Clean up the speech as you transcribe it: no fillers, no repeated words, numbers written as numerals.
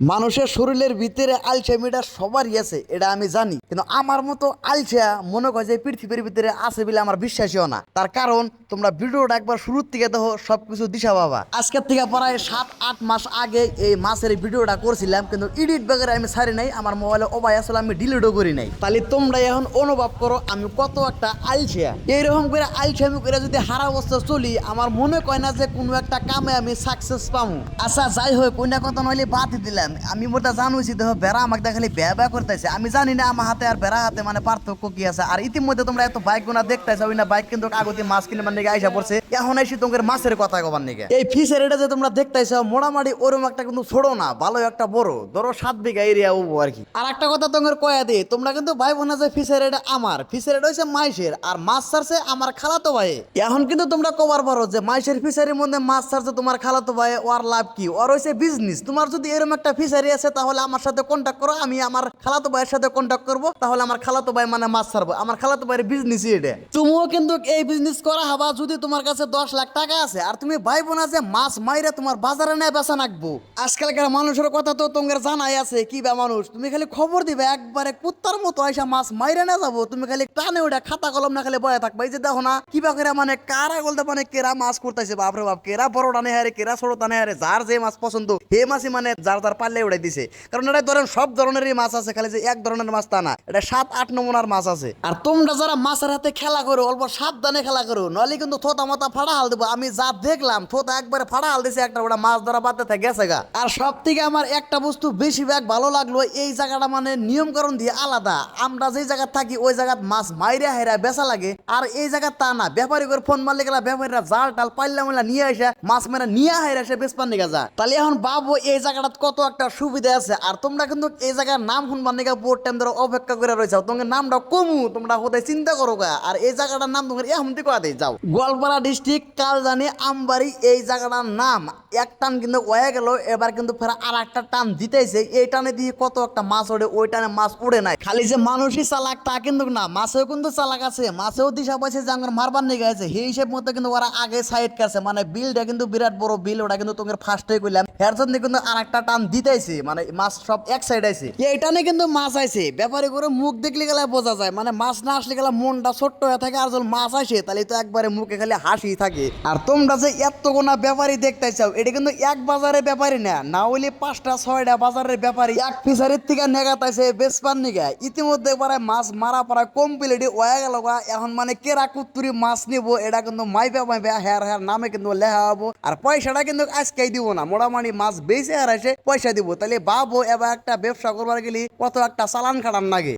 মানুষের শরীরের ভিতরে আলসাইমিটা সবারই আছে, এটা আমি জানি, কিন্তু আমার মতো আলসা মনে করে যে পৃথিবীর ভিতরে আছে বলে আমার বিশ্বাসীও না। তার কারণ তোমরা ভিডিওটা একবার শুরুর থেকে দেখো, সবকিছু দিশা পাবা। আজকের থেকে প্রায় 7-8 মাস আগে এই মাছের ভিডিওটা করছিলাম, কিন্তু এডিট বাগেরে আমি ছাড়ি নাই, আমার মোবাইলে ওবাই আসলে আমি ডিলিটও করি নাই। তাহলে তোমরা এখন অনুভব করো আমি কত একটা আলসা। এইরকম করে আলসামি করে যদি হারা অবস্থা চলি, আমার মনে কয় না যে কোনো একটা কামে আমি সাকসেস পাবো। আচ্ছা যাই হোক, কোন কথা নইলে বাদ দিলাম। আমি মোটা জানুছি দেখো বেড়া আমাকে দেখালে ব্যয় ব্যয় করতেছে, আমি জানি না আমার হাতে আর বেড়া হাতে মানে পার্থক্য কি আছে। আর ইতিমধ্যে তোমরা এত বাইক গুনা দেখতেছো, ওই না বাইক কিন্তু আগতে মাছ কিনে মানে আইসা পড়ছে। এখন এসে তোমাদের মাছের কথা কবার নিকে এই ফিশের এটা যে তোমরা দেখতেছো মোটামুটি ওরম একটা কিন্তু ছোড়ো না, ভালো একটা বড়, ধরো 7 বিঘা এরিয়া ও আর কি। আর একটা কথা তোমাদের কয়া দিই, তোমরা কিন্তু ভাই বোনা যে ফিশের এটা আমার, ফিশের এটা হচ্ছে মাইশের, আর মাছ ছাড়ছে আমার খালাতো ভাই। এখন কিন্তু তোমরা কবার পারো যে মাইশের ফিশারির মধ্যে মাছ ছাড়ছে তোমার খালাতো ভাই, ওর লাভ কি? ওর হয়েছে বিজনেস। তোমার যদি এরকম একটা ফিশারি আছে তাহলে আমার সাথে কন্ট্যাক্ট করো, আমি আমার খালাতো ভাইয়ের সাথে কন্ট্যাক্ট করবো, তাহলে আমার খালাতো ভাই মানে মাছ ছাড়বো। আমার খালাতো ভাইয়ের বিজনেসই এটা। তুমিও কিন্তু এই বিজনেস করা হবা যদি তোমার কাছে 10 লাখ টাকা আছে, আর তুমি ভাই বোনা যে মাছ মাইরা তোমার বাজারে নেয় বেচা নাকবো। আজকালকার মানুষের কথা তো তোমার জানাই আছে, কি বা মানুষ, তুমি খালি খবর দিবে একবারে কুত্তার মতো আইসা মাছ মাইরা না যাবো, তুমি খালি টানে ওটা খাতা কলম না খালি বয়ে থাকবা। এই যে দেখো না কিবা করে মানে কারা বলতে মানে কেরা মাছ করতেছে, বাপরে বাপ, কেরা বড় টানে হারে কেরা ছোট টানে হারে, যার যে মাছ পছন্দ হে মাছই মানে যার যার পাল্লে উড়াই দিছে। কারণ এটা ধরেন সব ধরনেরই মাছ আছে, খালি যে এক ধরনের মাছ তা না, এটা 7-8 নমুনার মাছ আছে। আর তোমরা যারা মাছের হাতে খেলা করো অল্প সাবধানে খেলা করো, নইলে কিন্তু থোতা মাথা ফাড়া হাল দেবো। আমি যা দেখলাম থোতা একবারে ফাড়া হাল দিছে, একটা ওটা মাছ ধরা বাদে থাকে গেছে গা। আর সব থেকে আমার একটা বস্তু বেশিরভাগ ভালো লাগলো, এই জায়গাটা মানে নিয়মকরণ দিয়ে আলাদা। আমরা যেই জায়গায় থাকি ওই জায়গায় মাছ মাইরা হেরা বেচা লাগে, আর এই জায়গা তা না, ব্যাপারী করে ফোন মারলে গেলা ব্যাপারীরা জাল টাল পাইলা মেলা নিয়ে আসে মাছ মেরা নিয়ে হাইরা সে বেসপান নিয়ে যা। তাহলে এখন বাবু এই জায়গাটা কত একটা সুবিধা আছে। আর তোমরা কিন্তু এই জায়গার নাম শুনবার নিয়ে বহুত টাইম ধরে অপেক্ষা করে রয়েছে, তোমার নামটা কমু তোমরা কোথায় চিন্তা করো গা। আর এই জায়গাটার নাম তোমার এখন থেকে কয়া দেয় যাও, গোয়ালপাড়া ডিস্ট্রিক্ট কালজানি আমবাড়ি, এই জায়গাটার নাম। এক টান কিন্তু হয়ে গেল, এবার কিন্তু ফের আর একটা টান দিতেছে। এই টানে দিয়ে কত একটা মাছ ওঠে, ওই টানে মাছ উড়ে নাই। খালি যে মানুষই চালাক তা কিন্তু না, মাছেও কিন্তু চালাক আছে, মাছেও দিশা পাইছে যে আমার মারবার নিয়ে গেছে। সেই হিসেব মতো কিন্তু ওরা আগে সাইড কাছে, মানে বিলটা কিন্তু বিরাট বড় বিল, ওটা কিন্তু তোমার ফার্স্টে কইলাম। এর জন্য কিন্তু আর একটা টান দিতেছে, মানে মাছ সব এক সাইড আছে। এই টানে কিন্তু মাছ আইছে, ব্যাপারে করে মুখ দেখলে গেলে বোঝা যায়, মানে মাছ না আসলে গেলে মনটা ছোট্ট হয়ে থাকে। আর যখন মাছ আসে তাহলে তো একবারে মুখে খালি হাসি থাকে। আর তোমরা যে এত গোনা ব্যাপারী দেখতে চাও, এটা কিন্তু এক বাজারে ব্যাপারী না, না হইলে 5টা-6টা বাজারের ব্যাপারী এক ফিশারির থেকে নেগাতাইছে বেসপান নিগা। ইতিমধ্যে প্রায় মাছ মারা প্রায় কমপ্লিট হয়ে গেল। এখন মানে কেরা কুত্তুরি মাছ নিব এটা কিন্তু মাইবা মাইবা হেয়ার হেয়ার নামে কিন্তু লেখা হবো। আর পয়সাটা কিন্তু আজকেই দিব না, মোটামুটি মাছ বেঁচে আর এসে পয়সা দিব। তাহলে ভাবো এবার একটা ব্যবসা করবার গেলে কত একটা চালান কাটান লাগে।